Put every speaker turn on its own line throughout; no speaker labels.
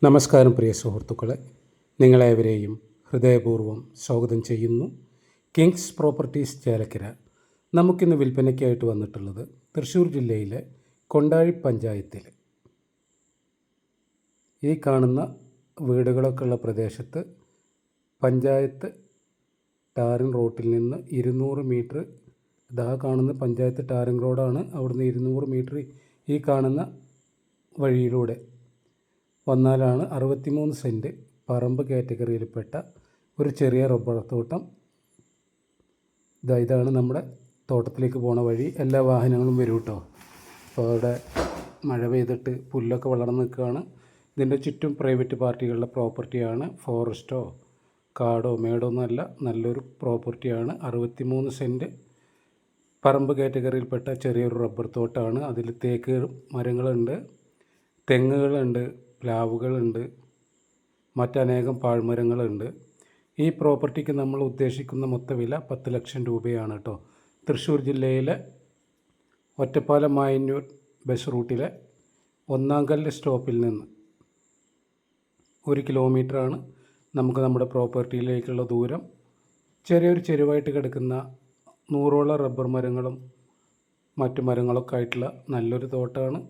നമസ്കാരം പ്രിയ സുഹൃത്തുക്കളെ, നിങ്ങളേവരെയും ഹൃദയപൂർവ്വം സ്വാഗതം ചെയ്യുന്നു. കിങ്സ് പ്രോപ്പർട്ടീസ് ചേലക്കര നമുക്കിന്ന് വിൽപ്പനയ്ക്കായിട്ട് വന്നിട്ടുള്ളത് തൃശ്ശൂർ ജില്ലയിലെ കൊണ്ടാഴി പഞ്ചായത്തിൽ ഈ കാണുന്ന വീടുകളൊക്കെ ഉള്ള പ്രദേശത്ത് പഞ്ചായത്ത് ടാറിംഗ് റോട്ടിൽ നിന്ന് 200 മീറ്റർ, ഇതാ കാണുന്ന പഞ്ചായത്ത് ടാറിംഗ് റോഡാണ്. അവിടുന്ന് 200 മീറ്റർ ഈ കാണുന്ന വഴിയിലൂടെ വന്നാലാണ് 63 സെൻറ്റ് പറമ്പ് കാറ്റഗറിയിൽപ്പെട്ട ഒരു ചെറിയ റബ്ബർ തോട്ടം. ഇതാണ് നമ്മുടെ തോട്ടത്തിലേക്ക് പോണ വഴി. എല്ലാ വാഹനങ്ങളും വരും കേട്ടോ. അപ്പോൾ അവിടെ മഴ പെയ്തിട്ട് പുല്ലൊക്കെ വളർന്ന് നിൽക്കുകയാണ്. ഇതിൻ്റെ ചുറ്റും പ്രൈവറ്റ് പാർട്ടികളുടെ പ്രോപ്പർട്ടിയാണ്. ഫോറസ്റ്റോ കാടോ മേടോ ഒന്നുമല്ല, നല്ലൊരു പ്രോപ്പർട്ടിയാണ്. 63 സെൻറ്റ് പറമ്പ് കാറ്റഗറിയിൽപ്പെട്ട ചെറിയൊരു റബ്ബർ തോട്ടമാണ്. അതിൽ തേക്ക് മരങ്ങളുണ്ട്, തെങ്ങുകളുണ്ട്, പ്ലാവുകളുണ്ട്, മറ്റനേകം പാഴ്മരങ്ങളുണ്ട്. ഈ പ്രോപ്പർട്ടിക്ക് നമ്മൾ ഉദ്ദേശിക്കുന്ന മൊത്ത വില 10 ലക്ഷം രൂപയാണ് കേട്ടോ. തൃശ്ശൂർ ജില്ലയിലെ ഒറ്റപ്പാലം മായന്നൂർ ബസ് റൂട്ടിലെ ഒന്നാംകല്ല് സ്റ്റോപ്പിൽ നിന്ന് 1 കിലോമീറ്ററാണ് നമുക്ക് നമ്മുടെ പ്രോപ്പർട്ടിയിലേക്കുള്ള ദൂരം. ചെറിയൊരു ചെരുവായിട്ട് കിടക്കുന്ന 100ഓളം റബ്ബർ മരങ്ങളും മറ്റു മരങ്ങളൊക്കെ ആയിട്ടുള്ള നല്ലൊരു തോട്ടമാണ്.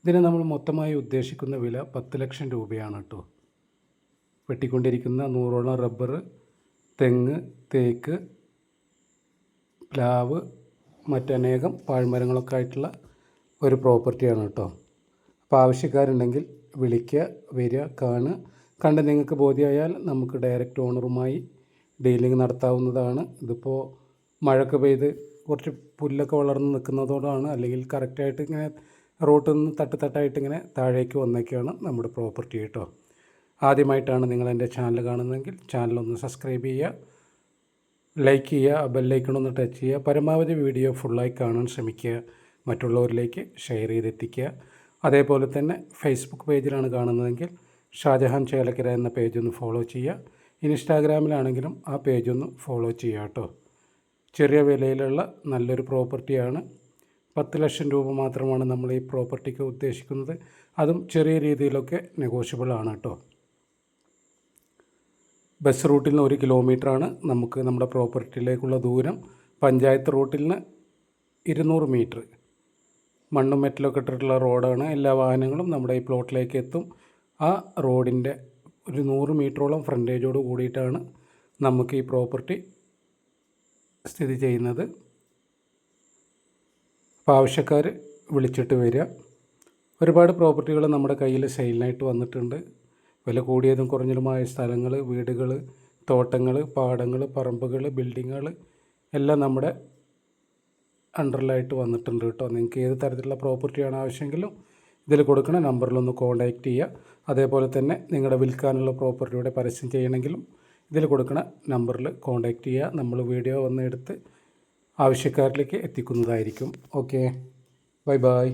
ഇതിന് നമ്മൾ മൊത്തമായി ഉദ്ദേശിക്കുന്ന വില 10 ലക്ഷം രൂപയാണ് കേട്ടോ. വെട്ടിക്കൊണ്ടിരിക്കുന്ന 100ഓളം റബ്ബർ, തെങ്ങ്, തേക്ക്, പ്ലാവ്, മറ്റനേകം പാഴ്മരങ്ങളൊക്കെ ആയിട്ടുള്ള ഒരു പ്രോപ്പർട്ടിയാണ് കേട്ടോ. അപ്പോൾ ആവശ്യക്കാരുണ്ടെങ്കിൽ വിളിക്കുക, വരിക, കാണുക. കണ്ട് നിങ്ങൾക്ക് ബോധ്യമായാൽ നമുക്ക് ഡയറക്റ്റ് ഓണറുമായി ഡീലിംഗ് നടത്താവുന്നതാണ്. ഇതിപ്പോൾ മഴയൊക്കെ പെയ്ത് കുറച്ച് പുല്ലൊക്കെ വളർന്ന് നിൽക്കുന്നതോടാണ്, അല്ലെങ്കിൽ കറക്റ്റായിട്ട് ഇങ്ങനെ റോട്ടിൽ നിന്ന് തട്ടായിട്ട് ഇങ്ങനെ താഴേക്ക് വന്നേക്കാണ് നമ്മുടെ പ്രോപ്പർട്ടി കേട്ടോ. ആദ്യമായിട്ടാണ് നിങ്ങൾ എൻ്റെ ചാനൽ കാണുന്നതെങ്കിൽ ചാനലൊന്ന് സബ്സ്ക്രൈബ് ചെയ്യുക, ലൈക്ക് ചെയ്യുക, ബെല്ലൈക്കണൊന്ന് ടച്ച് ചെയ്യുക. പരമാവധി വീഡിയോ ഫുള്ളായി കാണാൻ ശ്രമിക്കുക, മറ്റുള്ളവരിലേക്ക് ഷെയർ ചെയ്തെത്തിക്കുക. അതേപോലെ തന്നെ ഫേസ്ബുക്ക് പേജിലാണ് കാണുന്നതെങ്കിൽ ഷാജഹാൻ ചേലക്കര എന്ന പേജൊന്ന് ഫോളോ ചെയ്യുക. ഇൻസ്റ്റാഗ്രാമിലാണെങ്കിലും ആ പേജൊന്ന് ഫോളോ ചെയ്യുക കേട്ടോ. ചെറിയ വിലയിലുള്ള നല്ലൊരു പ്രോപ്പർട്ടിയാണ്. 10 ലക്ഷം രൂപ മാത്രമാണ് നമ്മൾ ഈ പ്രോപ്പർട്ടിക്ക് ഉദ്ദേശിക്കുന്നത്. അതും ചെറിയ രീതിയിലൊക്കെ നെഗോഷ്യബിൾ ആണ് കേട്ടോ. ബസ് റൂട്ടിൽ നിന്ന് 1 കിലോമീറ്ററാണ് നമുക്ക് നമ്മുടെ പ്രോപ്പർട്ടിയിലേക്കുള്ള ദൂരം. പഞ്ചായത്ത് റൂട്ടിൽ നിന്ന് 200 മീറ്റർ മണ്ണും മെറ്റലൊക്കെ ഇട്ടിട്ടുള്ള റോഡാണ്. എല്ലാ വാഹനങ്ങളും നമ്മുടെ ഈ പ്ലോട്ടിലേക്ക് എത്തും. ആ റോഡിൻ്റെ ഒരു 100 മീറ്ററോളം ഫ്രണ്ടേജോട് കൂടിയിട്ടാണ് നമുക്ക് ഈ പ്രോപ്പർട്ടി സ്ഥിതി ചെയ്യുന്നത്. അപ്പോൾ ആവശ്യക്കാർ വിളിച്ചിട്ട് വരിക. ഒരുപാട് പ്രോപ്പർട്ടികൾ നമ്മുടെ കയ്യിൽ സെയിലിനായിട്ട് വന്നിട്ടുണ്ട്. വില കൂടിയതും കുറഞ്ഞതുമായ സ്ഥലങ്ങൾ, വീടുകൾ, തോട്ടങ്ങൾ, പാടങ്ങൾ, പറമ്പുകൾ, ബിൽഡിങ്ങുകൾ എല്ലാം നമ്മുടെ അണ്ടറിലായിട്ട് വന്നിട്ടുണ്ട് കേട്ടോ. നിങ്ങൾക്ക് ഏത് തരത്തിലുള്ള പ്രോപ്പർട്ടിയാണ് ആവശ്യമെങ്കിലും ഇതിൽ കൊടുക്കുന്ന നമ്പറിലൊന്ന് കോൺടാക്റ്റ് ചെയ്യുക. അതേപോലെ തന്നെ നിങ്ങളുടെ വിൽക്കാനുള്ള പ്രോപ്പർട്ടിയുടെ പരസ്യം ചെയ്യണമെങ്കിലും ഇതിൽ കൊടുക്കുന്ന നമ്പറിൽ കോൺടാക്റ്റ് ചെയ്യുക. നമ്മൾ വീഡിയോ വന്ന് എടുത്ത് ആവശ്യക്കാരിലേക്ക് എത്തിക്കുന്നതായിരിക്കും. Okay, bye by.